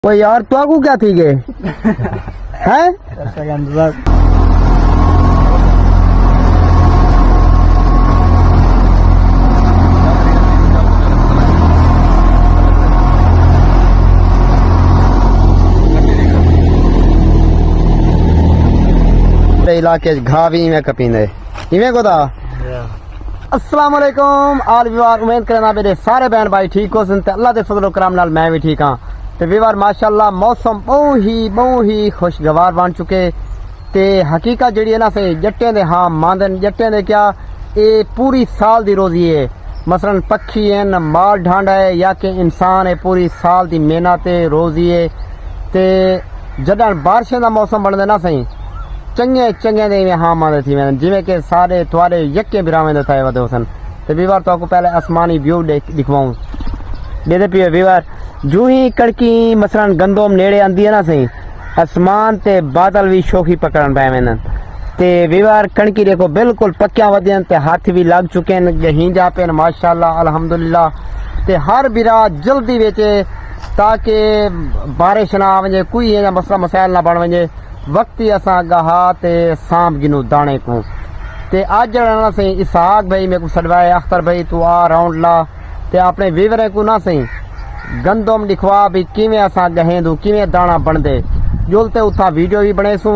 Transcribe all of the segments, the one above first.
वो यार तो आगू क्या थी गए हैं इलाके घावी में कपींदे इवें को दा अस्सलाम वालेकुम आल विवार उम्मीद करना मेरे सारे बहन भाई ठीक हो सन ते अल्लाह दे फजल करम नाल मैं भी ठीक हां ते विवार माशाअल्लाह मौसम बहुत ही खुशगवार बन चुके ते हकीकत जड़ी है ना से जट्टे दे हां मांदन जट्टे दे क्या ये पूरी साल दी रोजी है मसलन पक्षी है माल ढांडा है या कि इंसान है पूरी साल दी मेहनत है रोजी है ते जदां बारिशें दा मौसम बनदे ना सही चंगे चंगे दे हाँ मांदे थी मैं जिवें के सारे तुआरे यक्के बिरावें दे थाए वदे सन ते बीवार तो पहले आसमानी व्यू दिखवाऊं देदे पिए बीवार जू ही कड़की मसलन गंदोम नेड़े आंदी है ना सही आसमान ते बादल भी शोखी पकड़न पाए वेंदन ते बीवार कणकी देखो बिल्कुल पक्कियां वदियन ते हाथ भी लग चुके हैं यहीं जा पे माशाअल्लाह अल्हम्दुलिल्लाह ते हर बिरा जल्दी वेचे ताकि बारिश ना आ वजे कोई मसला मसाइल ना बन वजे वक्ती असा गहा ते सांप गिनू दाने को ते आज जड़ा सही इसहाक भाई मेरे को सडवाए अख्तर भाई तू आ राउंड ला ते अपने वीवरे को ना सही गंदम लिखवा भी किवें असा गहें दू किवें दाना बनदे जुलते उथा वीडियो भी बने सू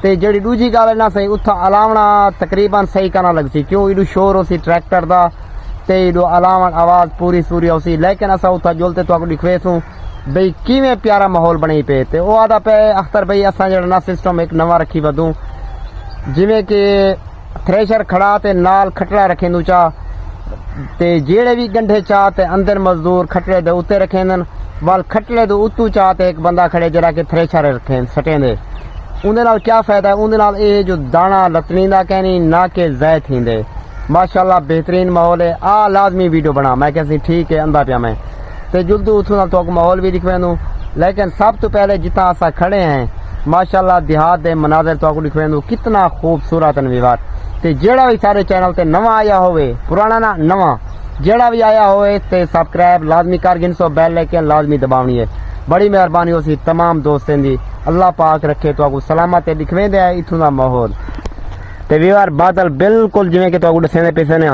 ते जड़ी दूजी गल ना सही उथा अलावना तकरीबन सही करना लग सी क्यों इडू शोर होसी ट्रैक्टर दा ते इडू अलावन आवाज पूरी सूरी होसी लेकिन असा उथा जुलते तो दिखवे सू बई किवें प्यारा माहौल बनी पे ते ओ आदा पे अख्तर भाई असा जड़ा ना सिस्टम एक नवा रखी वदू जिवें कि थ्रेशर खड़ा ते नाल खटड़ा रखेंदू चा ते जेड़े भी गंढे चा ते अंदर मजदूर खटड़े दे उत्ते रखेंदन वाल खटड़े दे उत्तू चा ते एक बंदा खड़े जरा के थ्रेशर रखें सटेंदे उंदे नाल क्या फायदा है उंदे नाल ए जो दाना लतनींदा कहनी ना के ज़ाय थींदे माशाअल्लाह बेहतरीन माहौल है आ लाजमी वीडियो बना मैं कहसी ठीक है अंदा पिया मैं ते जुल्दू उथू नाल तो माहौल भी दिखवेंदू लेकिन सब तो पहले जितना असा खड़े हैं माशाअल्लाह देहात दे मनाजर तो दिखवेंदू कितना खूबसूरत विवार ते जेड़ा भी सारे चैनल ते नवा आया होवे पुराना ना नवा जेड़ा भी आया होवे ते सब्सक्राइब लाजमी कर गिनसो बेल आइकन लाजमी दबावनी है बड़ी मेहरबानी होसी तमाम दोस्तें दी अल्लाह पाक रखे तो सलामत दिखवेंदे इथों दा माहौल ते विवार बादल बिल्कुल जिवें कि तो दसेंदे पिसे ने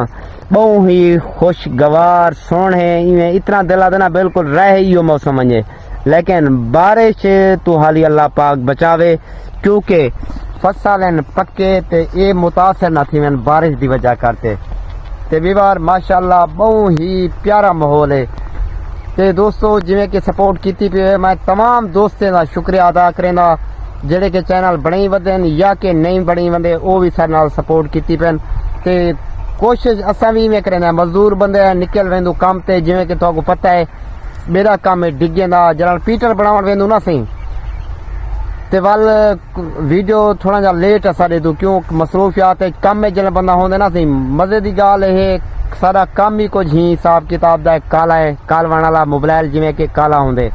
बहुत ही खुशगवार सोहणे इवें इतना दिला देना बिल्कुल रह ही मौसम वजे लेकिन बारिश तो हाली अल्लाह पाक बचावे क्योंकि फसल पक्के ते ये मुतासर ना थी मैं बारिश की वजह करते ते विवार माशाअल्लाह बहुत ही प्यारा माहौल है ते दोस्तों जिवें कि सपोर्ट की पे मैं तमाम दोस्तें का शुक्रिया अदा करेंदा जेड़े के चैनल बने वधन या कि नहीं बने वंदे वो भी सारे नाल सपोर्ट की पेन ते कोशिश असा भी में करेंदा मजदूर बंदे निकल वेंदू काम ते जिवें कि तो पता है मेरा काम है डिगे दा जरा पीटर बनावन वेंदू ना सही ते वाल वीडियो थोड़ा जा लेट असा दे दू क्यों मसरूफियात कम में जल बंदा होंदे ना सही मजे दी गाल है सारा काम ही कुछ ही हिसाब किताब दा काला है कालवाण वाला मोबाइल जिवें कि काला होंदे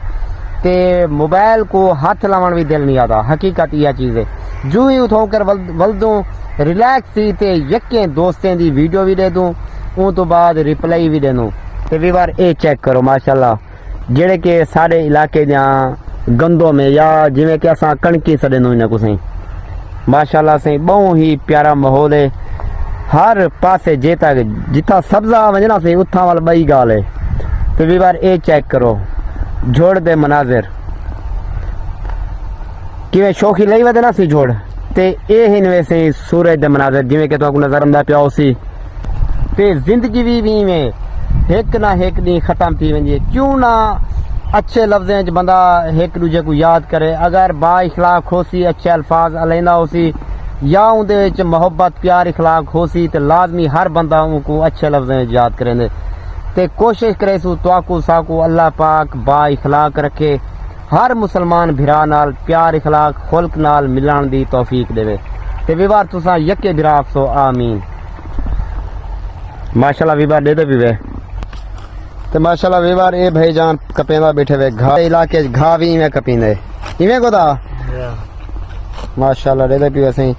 ते मोबाइल को हाथ लावन भी दिल नहीं आता हकीकत यह चीज़ है जू ही उठो कर वलदू रिलैक्स सी ते यक्के दोस्तें दी वीडियो भी दे दूं उन तो बाद रिप्लाई भी दे दूं ते भी बार ए चेक करो माशाअल्लाह जेड़े के सारे इलाके दियां गंदों में या जिवें कि असां कणकी सडेंदू इन्हें कुछ माशाअल्लाह से बहुत ही प्यारा माहौल है हर पासे जे तक जिथा सब्जा वजना से उथा वाल बई गाल है ते भी बार ए चेक करो जोड़ दे मनाजिर किवें शौकी लई वदे ना सी जोड़ ते ए ही नवे से सूरज दे मनाजिर जिवें कि तो नजर आंदा पिया सी ते जिंदगी भी में एक ना एक दी खत्म थी वंजे क्यों ना अच्छे लफ्ज़ें च बंदा एक दूजे को याद करे अगर बा इखलाक होसी अच्छे अल्फाज अलैंदा होसी या उनदे विच मोहब्बत प्यार इखलाक होसी ते लाजमी हर बंदा उनको अच्छे लफ्ज़ें च याद करेंदे ते कोशिश करे सू तो साकू अल्लाह पाक बा इखलाक रखे हर मुसलमान भिरा नाल प्यार इखलाक खुल्क नाल मिलन दी तौफीक देवे ते विवार तुसा यक्के भिरा आखसो आमीन माशाअल्लाह विवार दे दे भी ते माशाअल्लाह विवार ए भाईजान कपेंदा बैठे वे घा इलाके घा भी में कपींदे इवें को दा माशाअल्लाह दे दे भी सही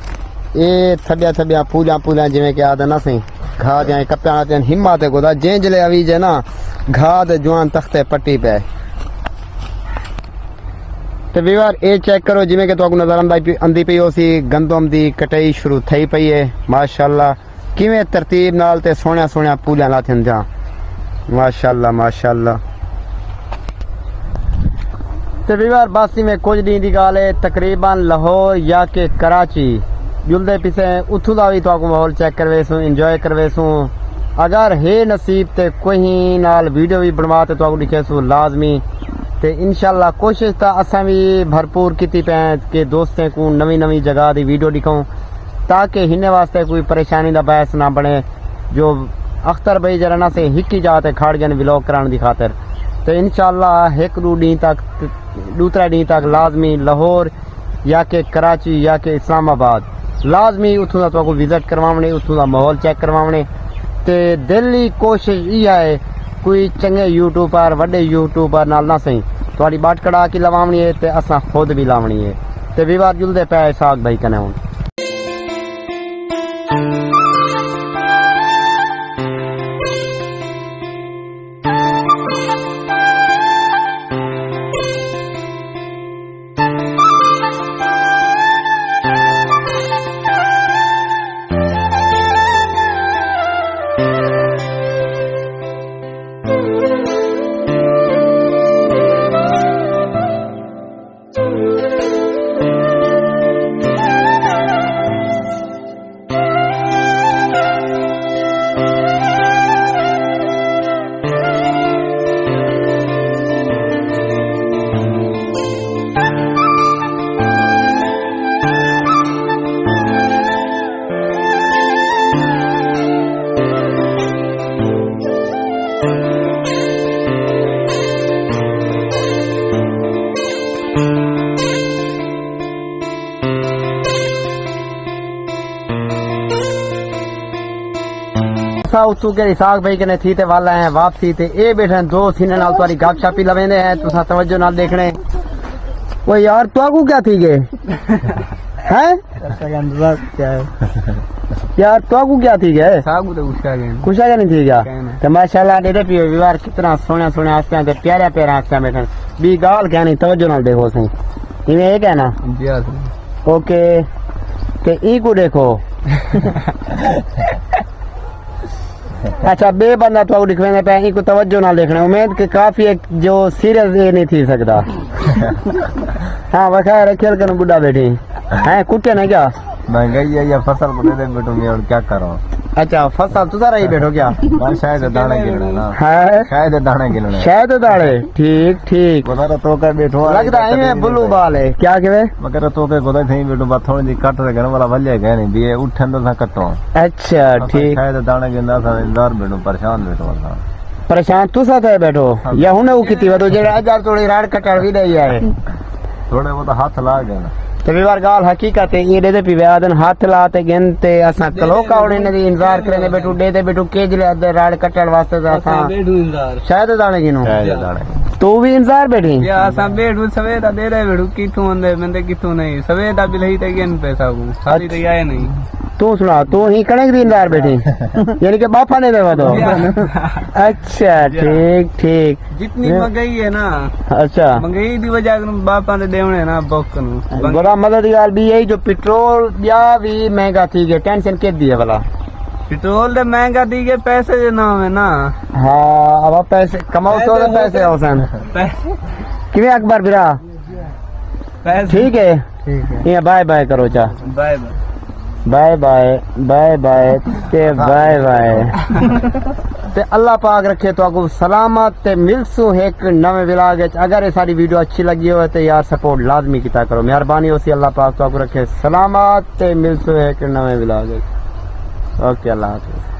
ए थड्या थड्या पूजा जिवें के आदा ना सही घा जाए कप्या ते हिम्मत गोदा जेंजले अवी जे ना घा दे जवान तख्ते पट्टी पे ਤੇ ਵੀਰ ਇਹ ਚੈੱਕ ਕਰੋ ਜਿਵੇਂ ਕਿ ਤੁਹਾਨੂੰ ਨਜ਼ਰ ਆਂਦੀ ਪਈ ਉਸੀ ਗੰਦਮ ਦੀ ਕਟਾਈ ਸ਼ੁਰੂ થઈ ਪਈ ਹੈ ਮਾਸ਼ਾਅੱਲਾ ਕਿਵੇਂ ਤਰਤੀਬ ਨਾਲ ਤੇ ਸੋਹਣਿਆ ਸੋਹਣਿਆ ਪੂਲਿਆਂ ਲਾਥਨ ਜਾਂ ਮਾਸ਼ਾਅੱਲਾ ਮਾਸ਼ਾਅੱਲਾ ਤੇ ਵੀਰ ਬਸ ਇਵੇਂ ਕੁਝ ਦਿਨ ਦੀ ਗੱਲ ਹੈ ਤਕਰੀਬਨ ਲਾਹੌਰ ਜਾਂ ਕਿ कराची जुलदे पिछे उथू का भी तो माहौल चेक करवे सू इंजॉय करवे सू अगर है नसीब ते कोई नाल वीडियो भी बनवा तो दिखे सू लाजमी ते इंशाल्लाह कोशिश तो असा भी भरपूर की पे कि दोस्तें को नवी नवी जगह की वीडियो दिखाऊं ताकि हिने वास्ते कोई परेशानी का बहस ना बने जो अख्तर भाई जरा से हिक ही जाते खड़ गए व्लॉग कराने की खातिर तो इंशाल्लाह एक दो डी तक दूसरा डी तक लाजमी लाहौर या कि कराची या कि इस्लामाबाद लाजमी उतों का तो विजिट करवाने उतों का माहौल चेक करवाने ते दिली कोशिश ये है कोई चंगे यूट्यूबर वड्डे यूट्यूबर नाल ना सही थोड़ी बाट कड़ा की लवावनी है ते असा खुद भी लावनी है ते विवाद जुलदे पे साग भाई कने हुन उत्तू के इसाक भाई कने थी ते वाला है वापसी ते ए बैठे दो सीने नाल तुम्हारी गपशप ही लवेंदे हैं तुसा तवज्जो नाल देखने वो यार तुआकू क्या थी गए हैं क्या है यार तुआकू क्या थी गए सागू तो कुछ नहीं थी क्या तो माशाल्लाह डेरे पियो विवार कितना सोने सोने आस्ते ते प्यारे प्यारे आस्ते बैठे बी गाल क्या नहीं तवज्जो नाल देखो सही इवें एक है ना ओके ते ई को देखो अच्छा बे बंदा तो दिखवेंगे पे इनको तवज्जो ना देखना उम्मीद के काफी एक जो सीरियस ये नहीं थी सकता हाँ वखैर खेल कर बुढ़ा बैठी हैं कुत्ते ने क्या महंगाई है या फसल को दे दे बेटो मैं और क्या करो अच्छा फसल तू सारा ही बैठो क्या शायद दाने गिनने ना है शायद दाने गिनने शायद दाने ठीक ठीक बता तो के बैठो लगता है बुल्लू बाल है क्या कहे मगर तो के गोदा थई बैठो बात थोड़ी जी कट रे घर वाला भले गए नहीं बी उठन तो सा कटो अच्छा ठीक शायद दाने गिनदा सा इंतजार बैठो परेशान बैठो सा परेशान तू साथ है बैठो या हुने वो किती वदो जेड़ा हजार थोड़ी राड कटड़ भी दई है थोड़े वो तो हाथ ला गए तो विवार गाल हकीकत है ये दे पी व्यादन हाथ लाते गिनते असा कलो कावड़े ने इंतजार करने बैठू दे दे बैठू के जिले अदे राड कटड़ वास्ते असा बैठू इंतजार शायद दाने गिनो शायद दाने तू भी इंतजार बैठी या असा बैठू सवेदा दे रहे बैठू किथों अंदे मंदे किथों नहीं सवेदा भी लही ते गिन पैसा को खाली तो आए नहीं तू सुना तू ही कणक दी इंतजार बैठी यानी कि बापा ने देवा दो अच्छा ठीक ठीक जितनी महंगाई है ना अच्छा महंगाई दी वजह से बापा ने देवने ना बोक नु बड़ा मदद गाल भी यही जो पेट्रोल या भी महंगा थी गया टेंशन के दिया भला पेट्रोल दे महंगा थी गए पैसे जो ना है ना हाँ अब पैसे कमाओ तो पैसे औसन किवे अकबर बिरा ठीक है ये बाय बाय करो चा bye bye bye bye bye ते बाय बाय ते अल्लाह पाक रखे तो आपको सलामत ते मिलसू एक नवे विलाग अगर ये सारी वीडियो अच्छी लगी हो तो यार सपोर्ट लाजमी किया करो मेहरबानी हो सी अल्लाह पाक तो आपको रखे सलामत ते मिलसू एक नवे विलाग ओके अल्लाह हाफिज़।